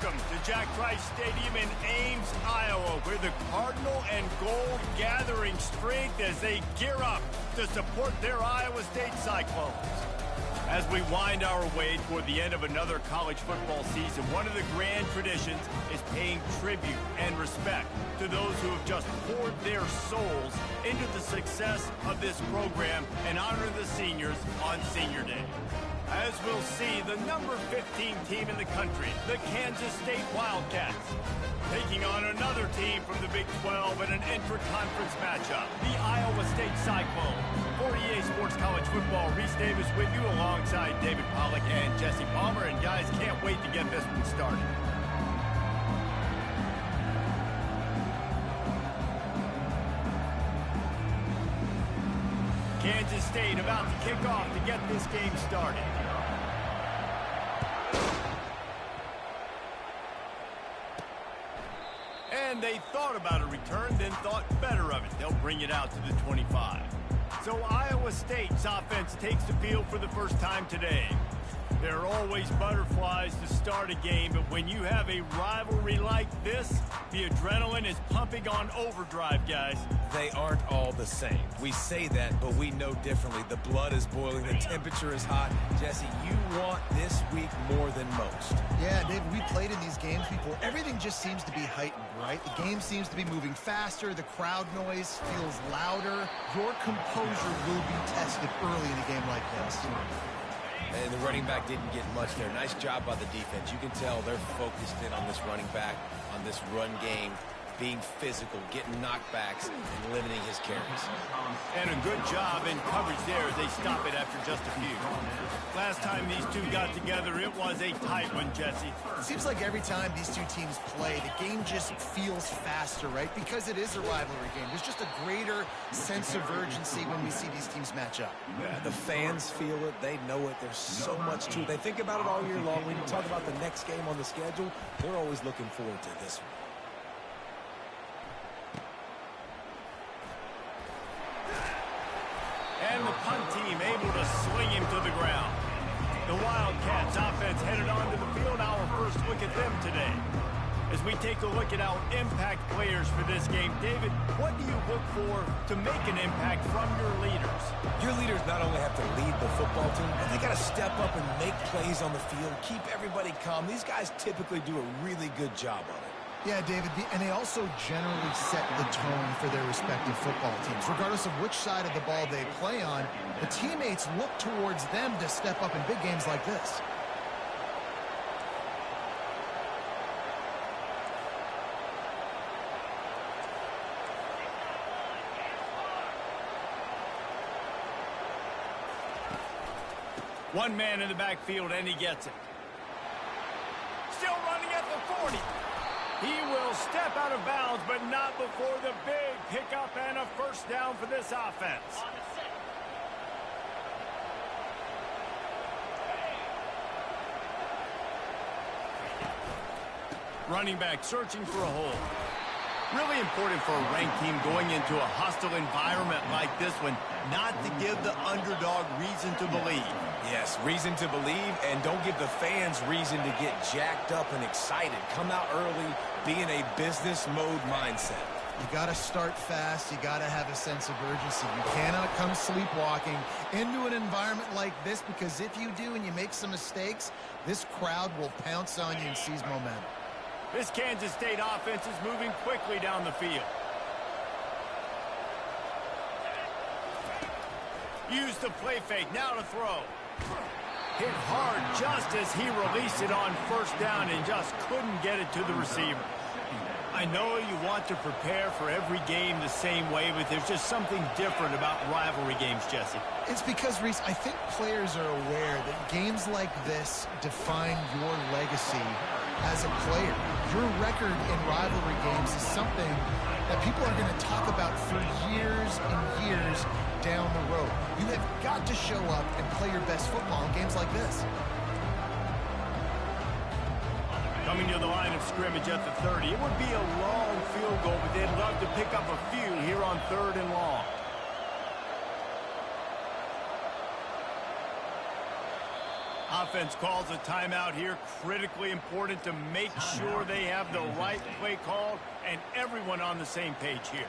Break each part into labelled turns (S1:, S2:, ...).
S1: Welcome to Jack Trice Stadium in Ames, Iowa, where the Cardinal and Gold gathering strength as they gear up to support their Iowa State Cyclones. As we wind our way toward the end of another college football season, one of the grand traditions is paying tribute and respect to those who have just poured their souls into the success of this program and honor the seniors on Senior Day. As we'll see, the number 15 team in the country, the Kansas State Wildcats, taking on another team from the Big 12 in an intra-conference matchup, the Iowa State Cyclones. For EA Sports College Football, Reese Davis with you alongside David Pollack and Jesse Palmer. And guys, can't wait to get this one started. Kansas State about to kick off to get this game started. And they thought about a return, then thought better of it. They'll bring it out to the 25. So Iowa State's offense takes the field for the first time today. There are always butterflies to start a game, but when you have a rivalry like this, the adrenaline is pumping on overdrive, guys.
S2: They aren't all the same. We say that, but we know differently. The blood is boiling, the temperature is hot. Jesse, you want this week more than most.
S3: Yeah, Dave, we played in these games before. Everything just seems to be heightened, right? The game seems to be moving faster. The crowd noise feels louder. Your composure will be tested early in a game like this.
S2: And the running back didn't get much there. Nice job by the defense. You can tell they're focused in on this running back, on this run game, being physical, getting knockbacks, and limiting his carries.
S1: And a good job in coverage there as they stop it after just a few. Last time these two got together, it was a tight one, Jesse.
S3: It seems like every time these two teams play, the game just feels faster, right? Because it is a rivalry game. There's just a greater sense of urgency when we see these teams match up.
S2: Yeah, the fans feel it. They know it. There's so much to it. They think about it all year long. When you talk about the next game on the schedule, they're always looking forward to this one.
S1: And the punt team able to sling him to the ground. The Wildcats offense headed onto the field. Our first look at them today. As we take a look at our impact players for this game, David, what do you look for to make an impact from your leaders?
S2: Your leaders not only have to lead the football team, but they got to step up and make plays on the field, keep everybody calm. These guys typically do a really good job on it.
S3: Yeah, David, and they also generally set the tone for their respective football teams. Regardless of which side of the ball they play on, the teammates look towards them to step up in big games like this.
S1: One man in the backfield, and he gets it. Still running at the 40. He will step out of bounds, but not before the big pickup and a first down for this offense. Running back searching for a hole. Really important for a ranked team going into a hostile environment like this one, not to give the underdog reason to believe.
S2: Yes, reason to believe, and don't give the fans reason to get jacked up and excited. Come out early, be in a business mode mindset.
S3: You got to start fast. You got to have a sense of urgency. You cannot come sleepwalking into an environment like this, because if you do and you make some mistakes, this crowd will pounce on you and seize momentum.
S1: This Kansas State offense is moving quickly down the field. Use the play fake, now to throw. Hit hard just as he released it on first down and just couldn't get it to the receiver. I know you want to prepare for every game the same way, but there's just something different about rivalry games, Jesse.
S3: It's because, Reese, I think players are aware that games like this define your legacy as a player. Your record in rivalry games is something that people are going to talk about for years and years down the road. You have got to show up and play your best football in games like this.
S1: Coming to the line of scrimmage at the 30. It would be a long field goal, but they'd love to pick up a few here on 3rd and long. Offense calls a timeout here. Critically important to make sure they have the right play called and everyone on the same page here.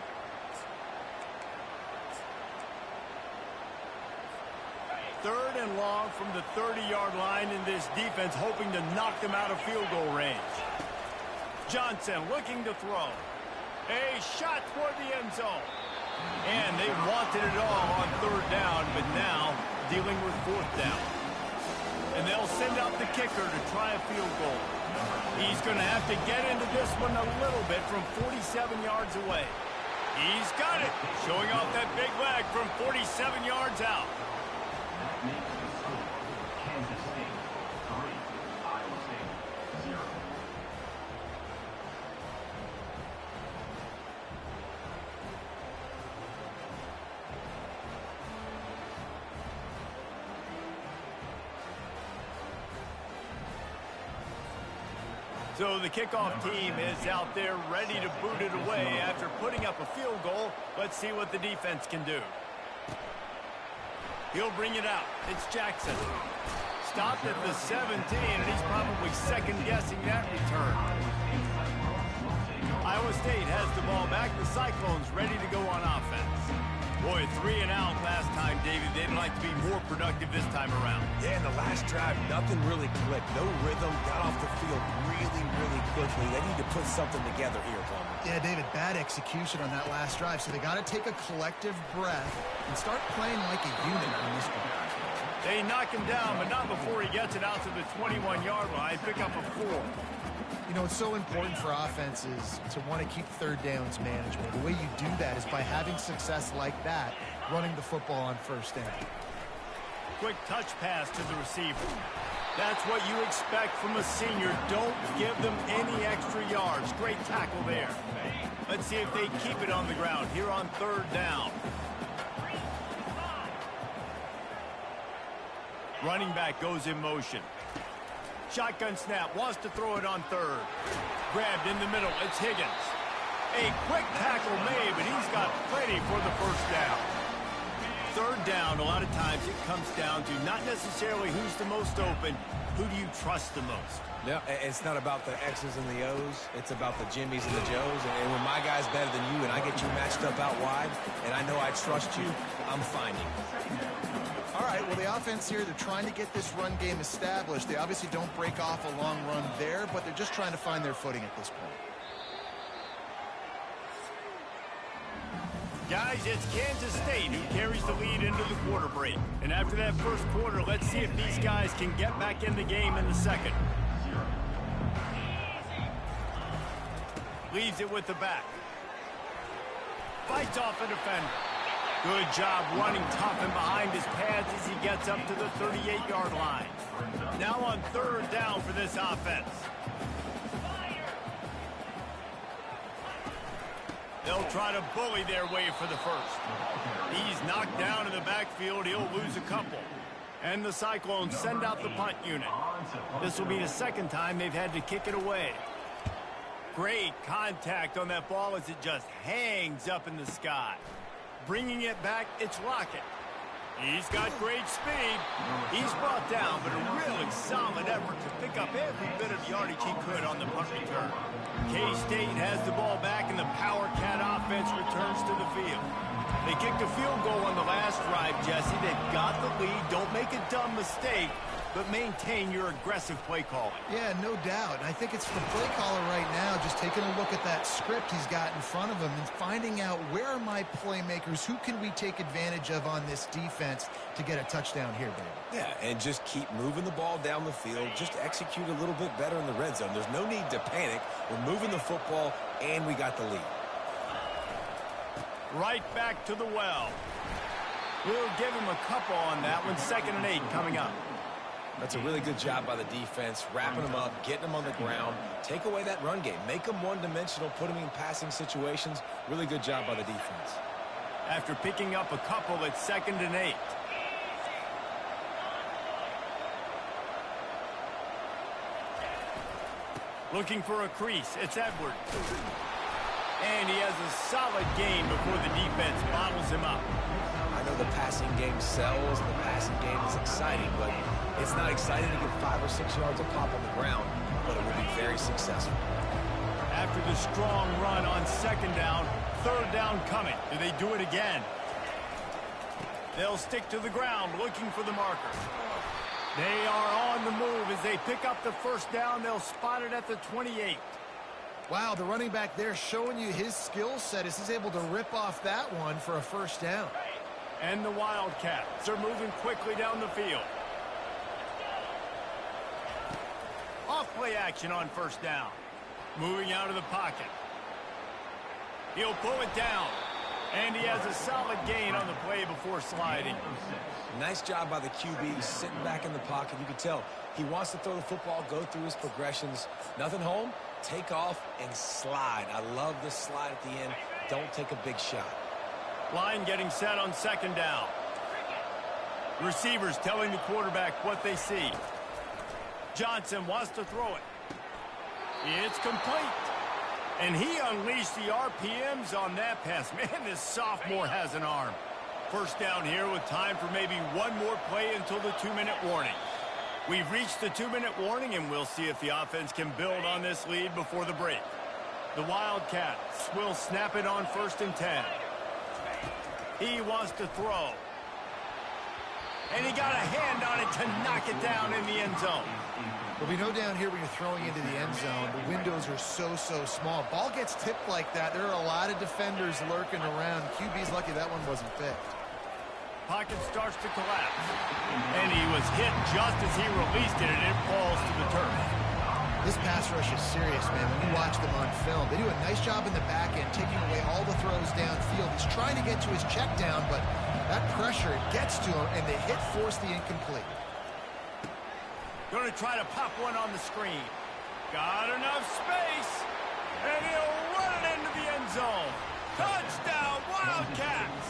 S1: Third and long from the 30-yard line, in this defense hoping to knock them out of field goal range. Johnson looking to throw. A shot toward the end zone. And they wanted it all on third down, but now dealing with fourth down. And they'll send out the kicker to try a field goal. He's going to have to get into this one a little bit from 47 yards away. He's got it, showing off that big leg from 47 yards out.
S4: That makes the score Kansas State 3, Iowa State 0.
S1: So the kickoff team is out there ready to boot it away after putting up a field goal. Let's see what the defense can do. He'll bring it out. It's Jackson. Stopped at the 17, and he's probably second-guessing that return. Iowa State has the ball back. The Cyclones ready to go on offense. Boy, 3 and out last time, David. They'd like to be more productive this time around.
S2: Yeah, in the last drive, nothing really clicked. No rhythm. Got off the field really, really quickly. They need to put something together here, Plummer.
S3: Yeah, David, bad execution on that last drive. So they got to take a collective breath and start playing like a unit on this one.
S1: They knock him down, but not before he gets it out to the 21-yard line. Pick up a 4.
S3: You know, it's so important for offenses to want to keep third downs manageable. The way you do that is by having success like that, running the football on first down.
S1: Quick touch pass to the receiver. That's what you expect from a senior. Don't give them any extra yards. Great tackle there. Let's see if they keep it on the ground here on third down. Running back goes in motion. Shotgun snap, wants to throw it on third. Grabbed in the middle, it's Higgins. A quick tackle made, but he's got plenty for the first down. Third down, a lot of times it comes down to not necessarily who's the most open, who do you trust the most?
S2: Yeah, it's not about the X's and the O's. It's about the Jimmies and the Joes. And when my guy's better than you and I get you matched up out wide, and I know I trust you, I'm finding.
S3: All right, well, the offense here, they're trying to get this run game established. They obviously don't break off a long run there, but they're just trying to find their footing at this point.
S1: Guys, it's Kansas State who carries the lead into the quarter break. And after that first quarter, let's see if these guys can get back in the game in the second. Leaves it with the back. Fights off a defender. Good job running tough and behind his pads as he gets up to the 38-yard line. Now on third down for this offense. They'll try to bully their way for the first. He's knocked down in the backfield. He'll lose a couple. And the Cyclones send out the punt unit. This will be the second time they've had to kick it away. Great contact on that ball as it just hangs up in the sky. Bringing it back, it's Lockett. He's got great speed. He's brought down, but a really solid effort to pick up every bit of yardage he could on the punt return. K-State has the ball back, and the Power Cat offense returns to the field. They kicked a field goal on the last drive, Jesse. They've got the lead. Don't make a dumb mistake, but maintain your aggressive play calling.
S3: Yeah, no doubt. And I think it's the play caller right now just taking a look at that script he's got in front of him and finding out where are my playmakers, who can we take advantage of on this defense to get a touchdown here, baby.
S2: Yeah, and just keep moving the ball down the field. Just execute a little bit better in the red zone. There's no need to panic. We're moving the football, and we got the lead.
S1: Right back to the well. We'll give him a couple on that one. 2nd and 8 coming up.
S2: That's a really good job by the defense, wrapping them up, getting them on the ground. Take away that run game. Make them one-dimensional, put them in passing situations. Really good job by the defense.
S1: After picking up a couple, it's 2nd and 8. Looking for a crease. It's Edwards. And he has a solid gain before the defense bottles him up.
S2: I know know the passing game sells and the passing game is exciting, but it's not exciting to get 5 or 6 yards of pop on the ground, but it will be very successful.
S1: After the strong run on second down, third down coming. Do they do it again? They'll stick to the ground looking for the marker. They are on the move as they pick up the first down. They'll spot it at the 28.
S3: Wow, the running back there showing you his skill set as he's able to rip off that one for a first down.
S1: And the Wildcats are moving quickly down the field. Off play action on first down. Moving out of the pocket. He'll pull it down. And he has a solid gain on the play before sliding.
S2: Nice job by the QB sitting back in the pocket. You can tell he wants to throw the football, go through his progressions. Nothing home, take off and slide. I love this slide at the end. Don't take a big shot.
S1: Line getting set on second down. Receivers telling the quarterback what they see. Johnson wants to throw it. It's complete. And he unleashed the RPMs on that pass. Man, this sophomore has an arm. First down here with time for maybe one more play until the 2-minute warning. We've reached the 2-minute warning, and we'll see if the offense can build on this lead before the break. The Wildcats will snap it on 1st and 10. He wants to throw. And he got a hand on it to knock it down in the end zone.
S3: But we know down here when you're throwing into the end zone, the windows are so small. Ball gets tipped like that. There are a lot of defenders lurking around. QB's lucky that one wasn't picked.
S1: Pocket starts to collapse. And he was hit just as he released it, and it falls to the turf.
S3: This pass rush is serious, man. When you watch them on film, they do a nice job in the back end, taking away all the throws downfield. He's trying to get to his check down, but that pressure gets to him, and the hit forced the incomplete.
S1: Going to try to pop one on the screen. Got enough space. And he'll run it into the end zone. Touchdown, Wildcats.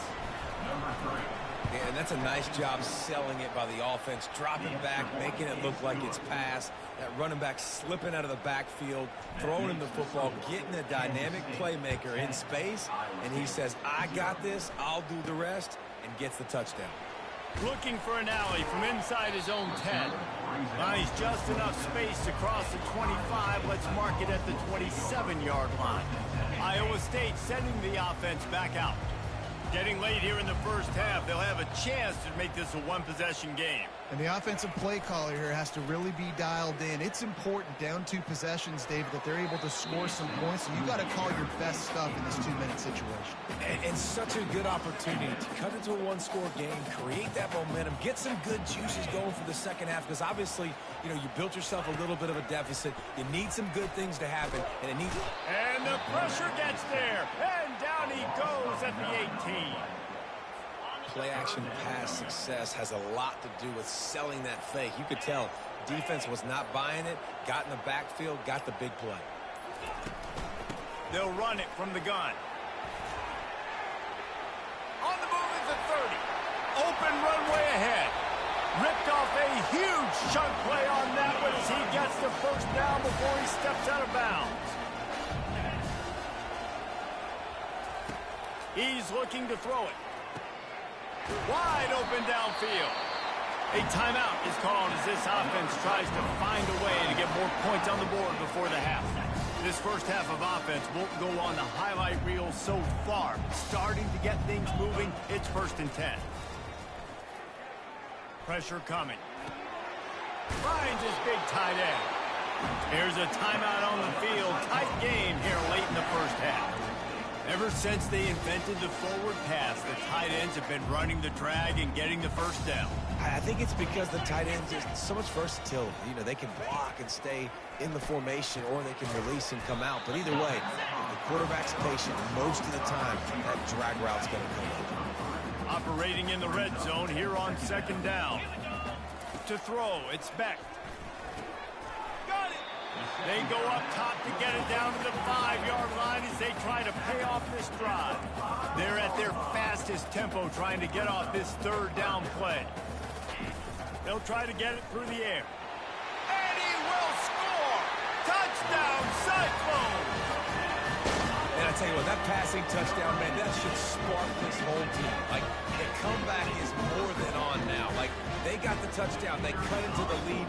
S2: Yeah, and that's a nice job selling it by the offense. Dropping back, making it look like it's pass. That running back slipping out of the backfield, throwing him the football, getting a dynamic playmaker in space. And he says, I got this, I'll do the rest, and gets the touchdown.
S1: Looking for an alley from inside his own 10. Finds just enough space to cross the 25. Let's mark it at the 27-yard line. Iowa State sending the offense back out. Getting late here in the first half, they'll have a chance to make this a one-possession game.
S3: And the offensive play caller here has to really be dialed in. It's important, down 2 possessions, David, that they're able to score some points. So you got to call your best stuff in this 2-minute situation.
S2: And such a good opportunity to cut into a one-score game, create that momentum, get some good juices going for the second half, because obviously, you know, you built yourself a little bit of a deficit. You need some good things to happen, and it needs...
S1: And the pressure gets there, and down he goes at the 18.
S2: Play-action pass success has a lot to do with selling that fake. You could tell defense was not buying it, got in the backfield, got the big play.
S1: They'll run it from the gun. On the move is the 30. Open runway ahead. Ripped off a huge chunk play on that one as he gets the first down before he steps out of bounds. He's looking to throw it. Wide open downfield. A timeout is called as this offense tries to find a way to get more points on the board before the half. This first half of offense won't go on the highlight reel so far. Starting to get things moving. It's 1st and 10. Pressure coming. Finds his big tight end. Here's a timeout on the field. Tight game here late in the first half. Ever since they invented the forward pass, the tight ends have been running the drag and getting the first down.
S2: I think it's because the tight ends is so much versatility. You know, they can block and stay in the formation, or they can release and come out. But either way, if the quarterback's patient, most of the time, that drag route's going to come up.
S1: Operating in the red zone here on second down. To throw, it's Beck. Got it! They go up top to get it down to the 5-yard line as they try to pay off this drive. They're at their fastest tempo trying to get off this third down play. They'll try to get it through the air. And he will score! Touchdown, Cyclones!
S2: And I tell you what, that passing touchdown, man, that should spark this whole team. Like, the comeback is more than on now. Like, they got the touchdown. They cut into the lead.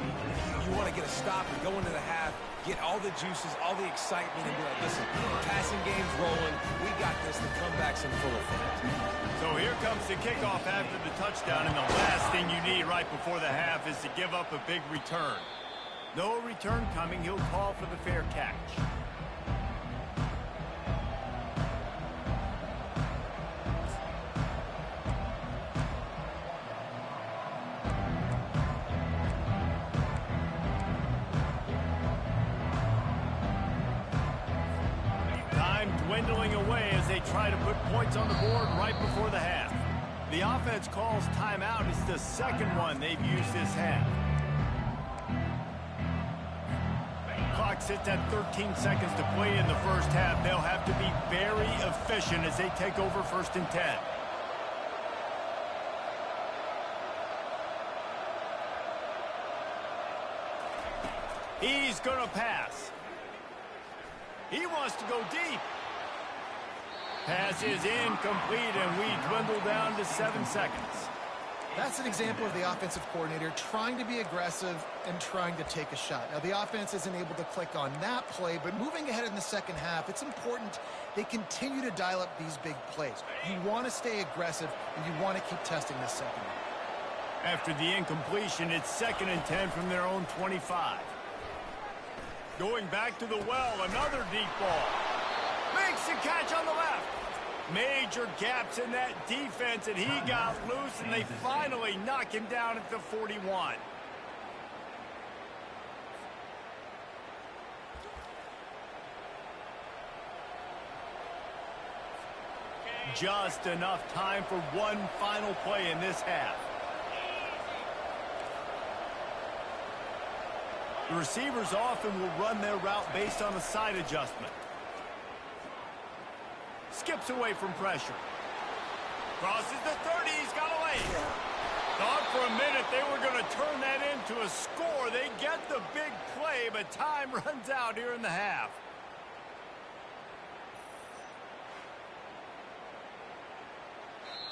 S2: You want to get a stop and go into the half, get all the juices, all the excitement, and be like, listen, passing game's rolling. We got this. The comeback's in full effect.
S1: So here comes the kickoff after the touchdown, and the last thing you need right before the half is to give up a big return. No return coming. He'll call for the fair catch. Dwindling away as they try to put points on the board right before the half. The offense calls timeout. It's the second one they've used this half. Clock sits at 13 seconds to play in the first half. They'll have to be very efficient as they take over 1st and 10. He's going to pass. He wants to go deep. Pass is incomplete, and we dwindle down to 7 seconds.
S3: That's an example of the offensive coordinator trying to be aggressive and trying to take a shot. Now, the offense isn't able to click on that play, but moving ahead in the second half, it's important they continue to dial up these big plays. You want to stay aggressive, and you want to keep testing this second half.
S1: After the incompletion, it's 2nd and 10 from their own 25. Going back to the well, another deep ball. Makes the catch on the left. Major gaps in that defense, and he got loose, and they finally knock him down at the 41. Just enough time for one final play in this half. The receivers often will run their route based on a side adjustment. Skips away from pressure. Crosses the 30. He's got away. Thought for a minute they were going to turn that into a score. They get the big play, but time runs out here in the half.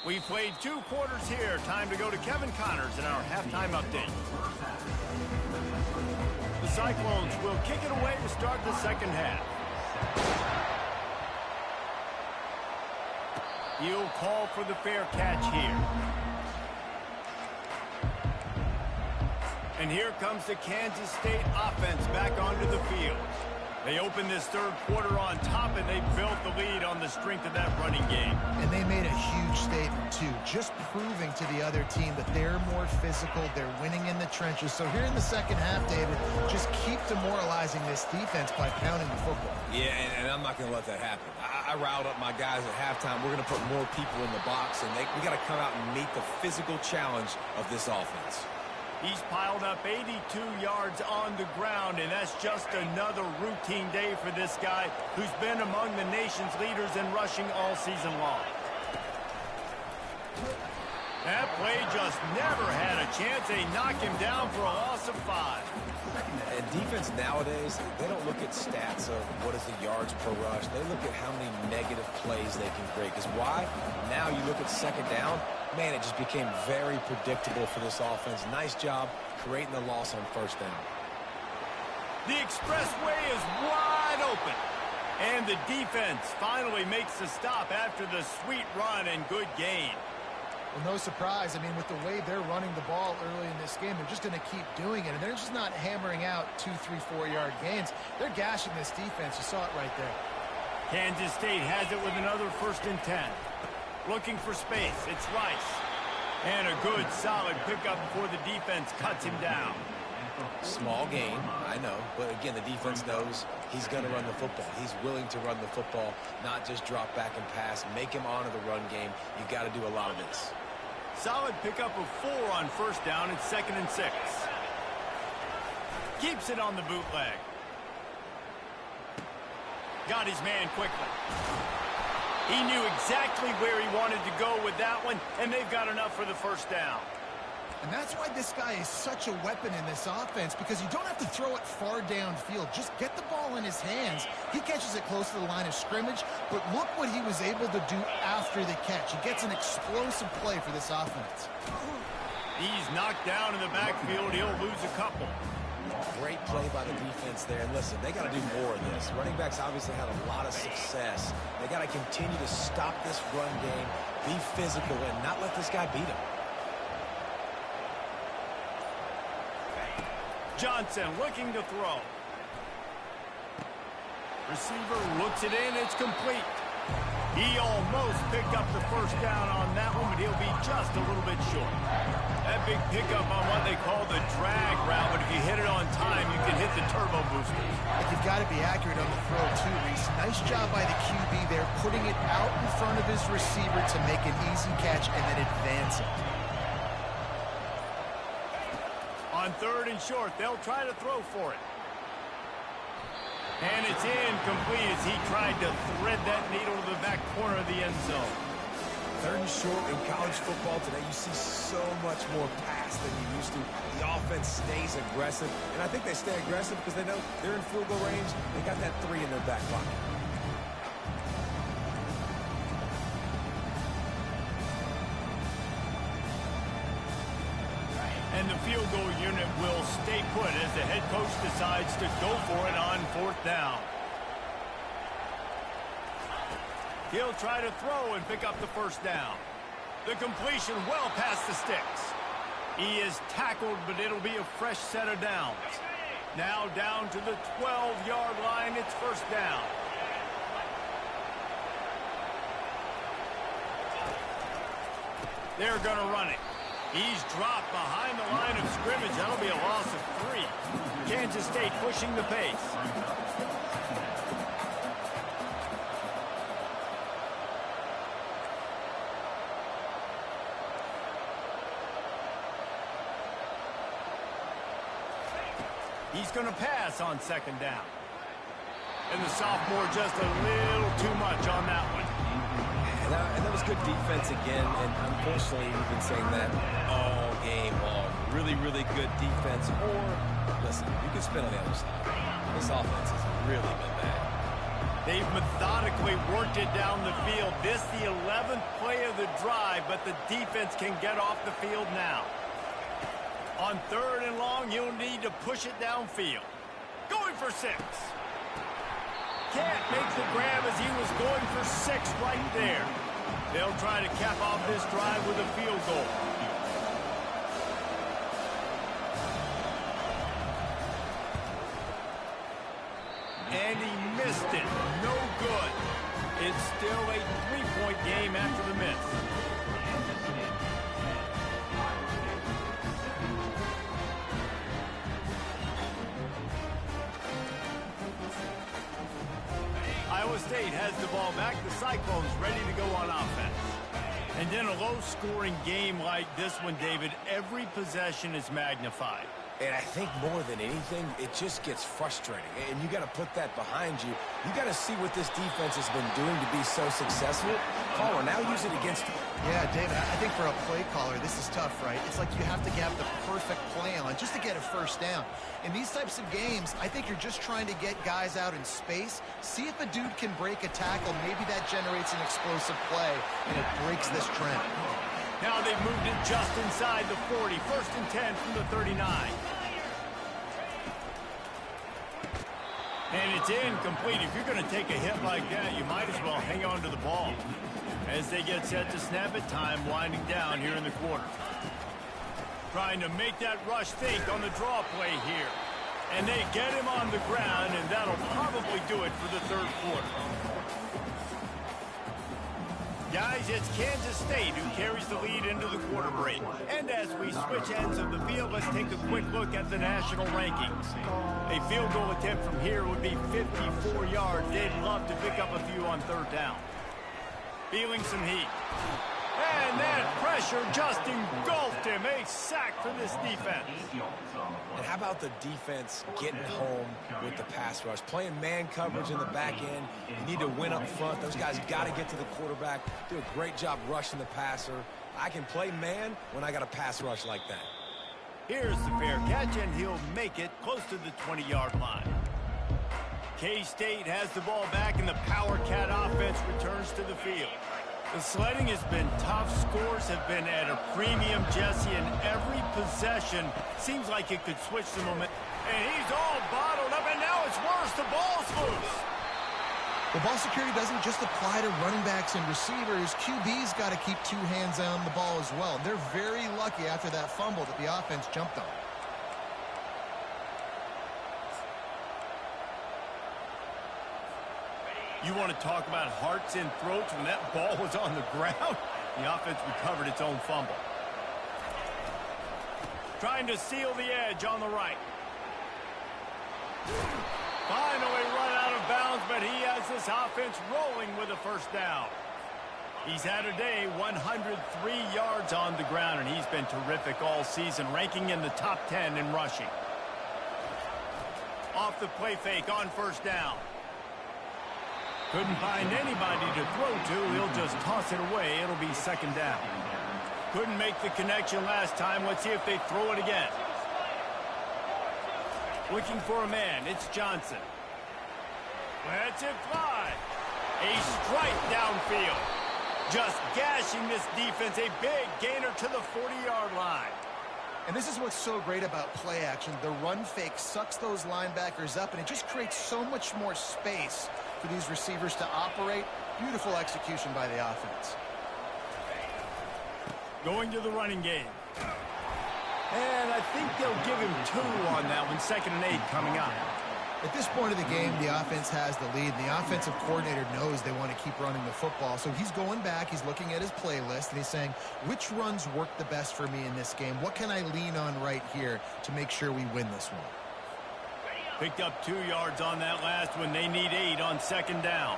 S1: We've played 2 quarters here. Time to go to Kevin Connors in our halftime update. The Cyclones will kick it away to start the second half. He'll call for the fair catch here. And here comes the Kansas State offense back onto the field. They open this third quarter on top, and they built the lead on the strength of that running game.
S3: And they made a huge statement, too, just proving to the other team that they're more physical, they're winning in the trenches. So here in the second half, David, just keep demoralizing this defense by pounding the football.
S2: Yeah, and I'm not going to let that happen. I riled up my guys at halftime. We're going to put more people in the box, and we got to come out and meet the physical challenge of this offense.
S1: He's piled up 82 yards on the ground, and that's just another routine day for this guy who's been among the nation's leaders in rushing all season long. That play just never had a chance. They knock him down for a loss of 5.
S2: And defense nowadays, they don't look at stats of what is the yards per rush. They look at how many negative plays they can create. Because why? Now you look at second down, man, it just became very predictable for this offense. Nice job creating the loss on first down.
S1: The expressway is wide open. And the defense finally makes the stop after the sweet run and good gain.
S3: Well, no surprise. I mean, with the way they're running the ball early in this game, they're just going to keep doing it. And they're just not hammering out 2, 3, 4-yard gains. They're gashing this defense. You saw it right there.
S1: Kansas State has it with another 1st and 10. Looking for space. It's Rice. And a good, solid pickup before the defense cuts him down.
S2: Small gain, I know. But, again, the defense knows he's going to run the football. He's willing to run the football, not just drop back and pass. Make him honor the run game. You got to do a lot of this.
S1: Solid pickup of 4 on first down. It's 2nd and 6. Keeps it on the bootleg. Got his man quickly. He knew exactly where he wanted to go with that one, and they've got enough for the first down.
S3: And that's why this guy is such a weapon in this offense, because you don't have to throw it far downfield. Just get the ball in his hands. He catches it close to the line of scrimmage, but look what he was able to do after the catch. He gets an explosive play for this offense.
S1: He's knocked down in the backfield. He'll lose a couple.
S2: Great play by the defense there. And listen, they got to do more of this. Running backs obviously had a lot of success. They got to continue to stop this run game, be physical, and not let this guy beat him.
S1: Johnson looking to throw. Receiver looks it in. It's complete. He almost picked up the first down on that one, but he'll be just a little bit short. That big pickup on what they call the drag route, but if you hit it on time, you can hit the turbo booster.
S3: And you've got to be accurate on the throw, too, Reese. Nice job by the QB there, putting it out in front of his receiver to make an easy catch and then advance it.
S1: On third and short, they'll try to throw for it. And it's incomplete as he tried to thread that needle to the back corner of the end zone.
S2: Third and short in college football today, you see so much more pass than you used to. The offense stays aggressive, and I think they stay aggressive because they know they're in field goal range. They got that 3 in their back pocket.
S1: And the field goal unit will stay put as the head coach decides to go for it on fourth down. He'll try to throw and pick up the first down. The completion well past the sticks. He is tackled, but it'll be a fresh set of downs. Now down to the 12-yard line. It's first down. They're going to run it. He's dropped behind the line of scrimmage. That'll be a loss of 3. Kansas State pushing the pace. He's going to pass on second down. And the sophomore just a little too much on that one.
S2: And that was good defense again, and unfortunately we've been saying that all game long. Really, really good defense. Or, listen, you can spin on the other side. This offense has really been bad.
S1: They've methodically worked it down the field. This the 11th play of the drive, but the defense can get off the field now. On third and long, you'll need to push it downfield. Going for 6. Can't make the grab as he was going for 6 right there. They'll try to cap off this drive with a field goal. And he missed it. No good. It's still a 3-point game after the miss. Iowa State has the ball back. The Cyclones ready to go on offense. And in a low-scoring game like this one, David, every possession is magnified.
S2: And I think more than anything, it just gets frustrating. And you got to put that behind you. You got to see what this defense has been doing to be so successful. Caller, now use it against them.
S3: Yeah, David, I think for a play caller, this is tough, right? It's like you have to have the perfect play on just to get a first down. In these types of games, I think you're just trying to get guys out in space, see if a dude can break a tackle. Maybe that generates an explosive play, and it breaks this trend.
S1: Now they've moved it just inside the 40. First and 10 from the 39. And it's incomplete. If you're going to take a hit like that, you might as well hang on to the ball. As they get set to snap it, time winding down here in the quarter. Trying to make that rush think on the draw play here. And they get him on the ground, and that'll probably do it for the third quarter. Guys, it's Kansas State who carries the lead into the quarter break. And as we switch ends of the field, let's take a quick look at the national rankings. A field goal attempt from here would be 54 yards. They'd love to pick up a few on third down. Feeling some heat. And that pressure just engulfed him. A sack for this defense.
S2: And how about the defense getting home with the pass rush? Playing man coverage in the back end. You need to win up front. Those guys got to get to the quarterback. Do a great job rushing the passer. I can play man when I got a pass rush like that.
S1: Here's the fair catch, and he'll make it close to the 20-yard line. K-State has the ball back, and the Power Cat offense returns to the field. The sledding has been tough. Scores have been at a premium, Jesse, and every possession seems like it could switch the momentum. And he's all bottled up, and now it's worse. The ball's loose.
S3: The ball security doesn't just apply to running backs and receivers. QB's got to keep two hands on the ball as well. They're very lucky after that fumble that the offense jumped on.
S1: You want to talk about hearts and throats when that ball was on the ground? The offense recovered its own fumble. Trying to seal the edge on the right. Finally run out of bounds, but he has this offense rolling with a first down. He's had a day, 103 yards on the ground, and he's been terrific all season, ranking in the top 10 in rushing. Off the play fake on first down. Couldn't find anybody to throw to. He'll just toss it away. It'll be second down. Couldn't make the connection last time. Let's see if they throw it again. Looking for a man. It's Johnson. Lets it fly. A strike downfield. Just gashing this defense. A big gainer to the 40-yard line.
S3: And this is what's so great about play action. The run fake sucks those linebackers up, and it just creates so much more space for these receivers to operate. Beautiful execution by the offense.
S1: Going to the running game. And I think they'll give him 2 on that one. 2nd and 8 coming up.
S3: At this point of the game, the offense has the lead. The offensive coordinator knows they want to keep running the football. So he's going back, he's looking at his playlist, and he's saying, which runs work the best for me in this game? What can I lean on right here to make sure we win this one?
S1: Picked up 2 yards on that last one. They need 8 on second down.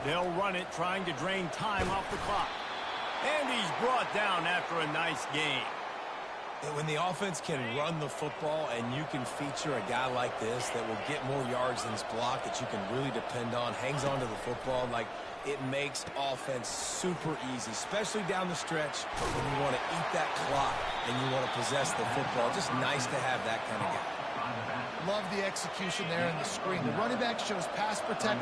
S1: They'll run it, trying to drain time off the clock. And he's brought down after a nice game.
S2: When the offense can run the football and you can feature a guy like this that will get more yards than his block, that you can really depend on, hangs on to the football, like it makes offense super easy, especially down the stretch when you want to eat that clock and you want to possess the football. Just nice to have that kind of guy.
S3: Love the execution there in the screen. The running back shows pass protect.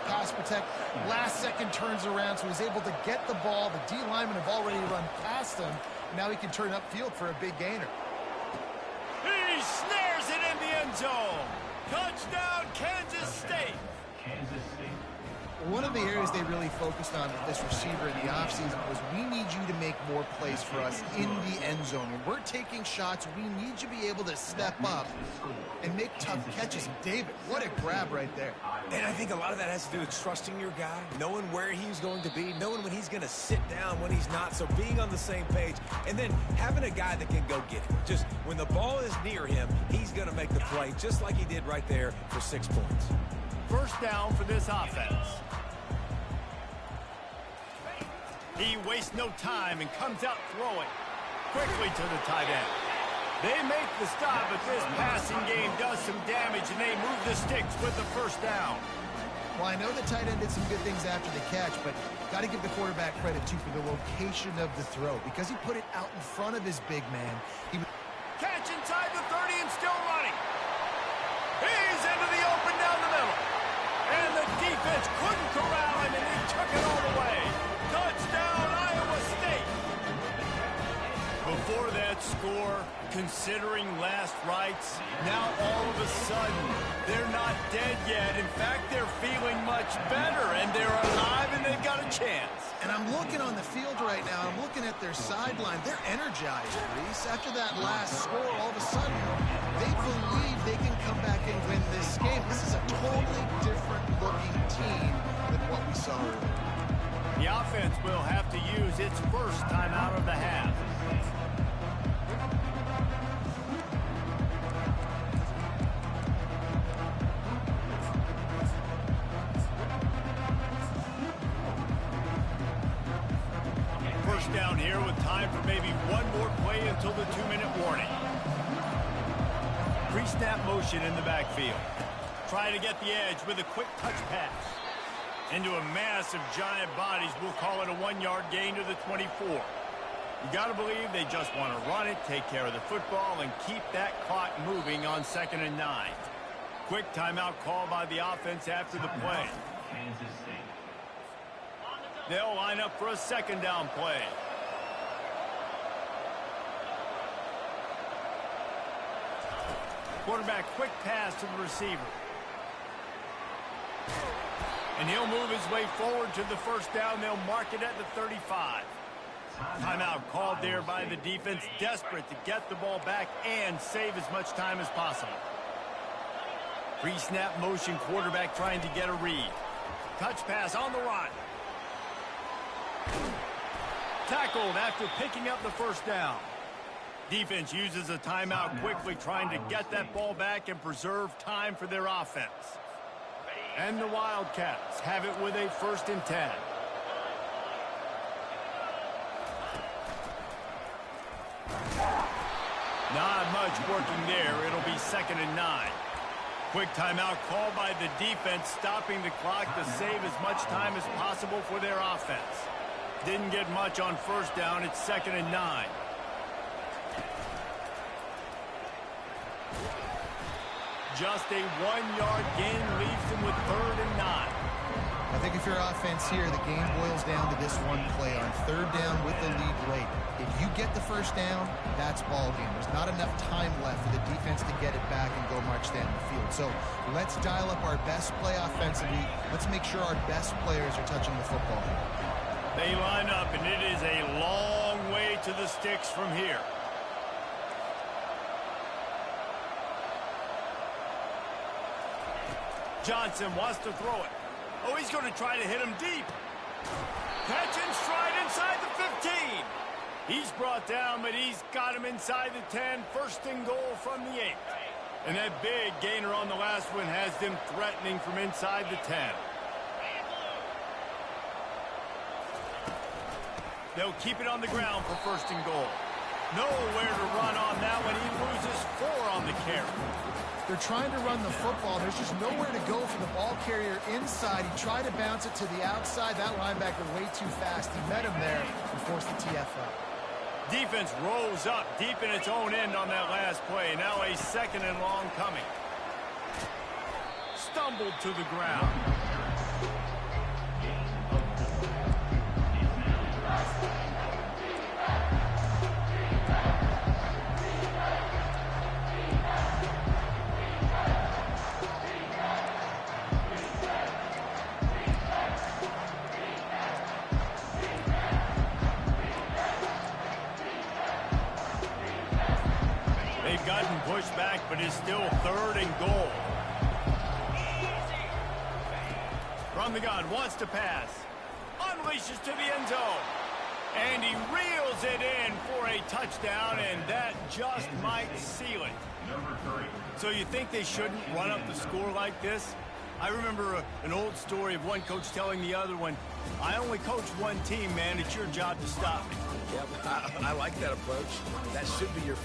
S3: Last second turns around, so he's able to get the ball. The D linemen have already run past him. Now he can turn upfield for a big gainer.
S1: He snares it in the end zone. Touchdown, Kansas State.
S4: Kansas State.
S3: One of the areas they really focused on with this receiver in the offseason was, we need you to make more plays for us in the end zone. When we're taking shots, we need you to be able to step up and make tough catches. And David, what a grab right there.
S2: And I think a lot of that has to do with trusting your guy, knowing where he's going to be, knowing when he's going to sit down, when he's not. So being on the same page, and then having a guy that can go get it. Just when the ball is near him, he's going to make the play, just like he did right there for 6 points.
S1: First down for this offense. He wastes no time and comes out throwing quickly to the tight end. They make the stop, but this passing game does some damage, and they move the sticks with the first down.
S3: Well, I know the tight end did some good things after the catch, but got to give the quarterback credit, too, for the location of the throw. Because he put it out in front of his big man.
S1: Catch inside the 30 and still running. He's into the open down the middle. And the defense couldn't corral him, and he took it all the way. Touchdown, Iowa State. Before that score, considering last rites, now all of a sudden, they're not dead yet. In fact, they're feeling much better, and they're alive, and they've got a chance.
S3: And I'm looking on the field right now. I'm looking at their sideline. They're energized, Reese. After that last score, all of a sudden, they believe they can come back and win this game. This is a totally different-looking team than what we saw earlier.
S1: The offense will have to use its first time out of the half. First down here with time for maybe one more play until the 2-minute warning. Pre-snap motion in the backfield. Trying to get the edge with a quick touch pass. Into a mass of giant bodies, we'll call it a 1-yard gain to the 24. You got to believe they just want to run it, take care of the football, and keep that clock moving on 2nd and 9. Quick timeout call by the offense after the play.
S4: Kansas State.
S1: They'll line up for a 2nd down play. Quarterback quick pass to the receiver. And he'll move his way forward to the 1st down. They'll mark it at the 35. Timeout called there by the defense, desperate to get the ball back and save as much time as possible. Pre-snap motion quarterback trying to get a read. Touch pass on the run. Tackled after picking up the 1st down. Defense uses a timeout quickly, trying to get that ball back and preserve time for their offense. And the Wildcats have it with a 1st and 10. Not much working there. It'll be 2nd and 9. Quick timeout called by the defense, stopping the clock to save as much time as possible for their offense. Didn't get much on 1st down. It's 2nd and 9. Just a 1-yard gain leaves them with 3rd and 9.
S3: I think if you're offense here, the game boils down to this one play on 3rd down with the lead late. If you get the 1st down, that's ball game. There's not enough time left for the defense to get it back and go march down the field. So let's dial up our best play offensively. Let's make sure our best players are touching the football.
S1: They line up, and it is a long way to the sticks from here. Johnson wants to throw it. Oh, he's going to try to hit him deep. Catch and stride inside the 15. He's brought down, but he's got him inside the 10. 1st and goal from the 8. And that big gainer on the last one has them threatening from inside the 10. They'll keep it on the ground for 1st and goal. Nowhere to run on that one. He loses 4 on the carry.
S3: They're trying to run the football. There's just nowhere to go for the ball carrier inside. He tried to bounce it to the outside. That linebacker way too fast. He met him there and forced the TFL.
S1: Defense rose up deep in its own end on that last play. Now a 2nd and long coming. Stumbled to the ground. They've gotten pushed back, but it's still 3rd and goal. From the gun, wants to pass. Unleashes to the end zone. And he reels it in for a touchdown, and that just might seal it.
S4: Number 3.
S1: So you think they shouldn't run up the score like this? I remember an old story of one coach telling the other one, I only coach one team, man. It's your job to stop me.
S2: Yep, I like that approach. That should be your...